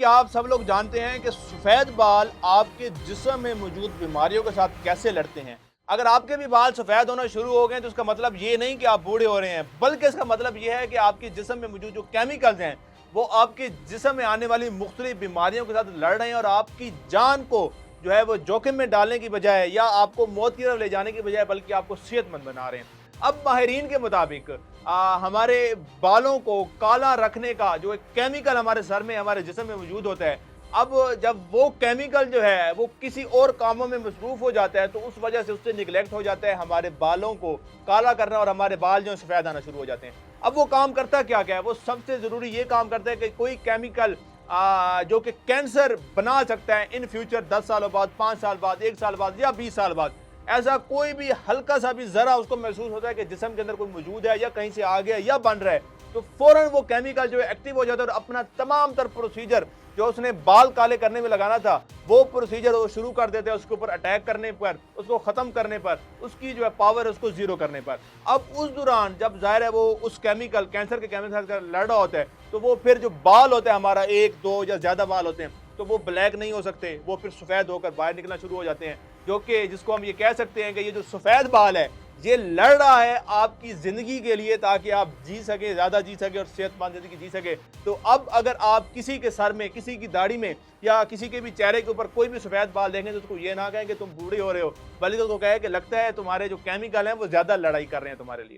आप सब लोग जानते हैं कि सफ़ेद बाल आपके जिस्म में मौजूद बीमारियों के साथ कैसे लड़ते हैं। अगर आपके भी बाल सफ़ेद होना शुरू हो गए तो उसका मतलब ये नहीं कि आप बूढ़े हो रहे हैं, बल्कि इसका मतलब ये है कि आपके जिस्म में मौजूद जो केमिकल्स हैं वो आपके जिस्म में आने वाली मुख्तलिफ बीमारियों के साथ लड़ रहे हैं और आपकी जान को जो है वो जोखिम में डालने की बजाय या आपको मौत की तरफ ले जाने की बजाय बल्कि आपको सेहतमंद बना रहे हैं। अब माहिरीन के मुताबिक हमारे बालों को काला रखने का जो एक केमिकल हमारे सर में हमारे जिस्म में मौजूद होता है, अब जब वो केमिकल जो है वो किसी और कामों में मसरूफ हो जाता है तो उस वजह से उससे निगलेक्ट हो जाता है हमारे बालों को काला करना और हमारे बाल जो सफ़ेद आना शुरू हो जाते हैं। अब वो काम करता क्या क्या है, वो सबसे ज़रूरी ये काम करता है कि कोई केमिकल जो कि कैंसर बना सकता है इन फ्यूचर 10 सालों बाद, 5 साल बाद, 1 साल बाद या 20 साल बाद। ऐसा कोई भी हल्का सा भी ज़रा उसको महसूस होता है कि जिस्म के अंदर कोई मौजूद है या कहीं से आ गया या बन रहा है, तो फ़ौरन वो केमिकल जो है एक्टिव हो जाता है और अपना तमाम तर प्रोसीजर जो उसने बाल काले करने में लगाना था, वो प्रोसीजर वो शुरू कर देते हैं उसके ऊपर अटैक करने पर, उसको ख़त्म करने पर, उसकी जो है पावर है उसको ज़ीरो करने पर। अब उस दौरान जब ज़ाहिर है वो उस केमिकल कैंसर के केमिकल का लड़ रहा होता है, तो वो फिर जो बाल होता है हमारा 1, 2 या ज़्यादा बाल होते हैं, तो वो ब्लैक नहीं हो सकते, वो फिर सफ़ेद होकर बाहर निकलना शुरू हो जाते हैं। जो कि जिसको हम ये कह सकते हैं कि ये जो सफ़ेद बाल है, ये लड़ रहा है आपकी ज़िंदगी के लिए ताकि आप जी सकें, ज़्यादा जी सकें और सेहतमंद ज़िंदगी जी सकें। तो अब अगर आप किसी के सर में, किसी की दाढ़ी में या किसी के भी चेहरे के ऊपर कोई भी सफ़ेद बाल देखें तो उसको ये ना कहें कि तुम बूढ़े हो रहे हो, बल्कि उसको कहें कि लगता है तुम्हारे जो केमिकल हैं वो ज़्यादा लड़ाई कर रहे हैं तुम्हारे लिए।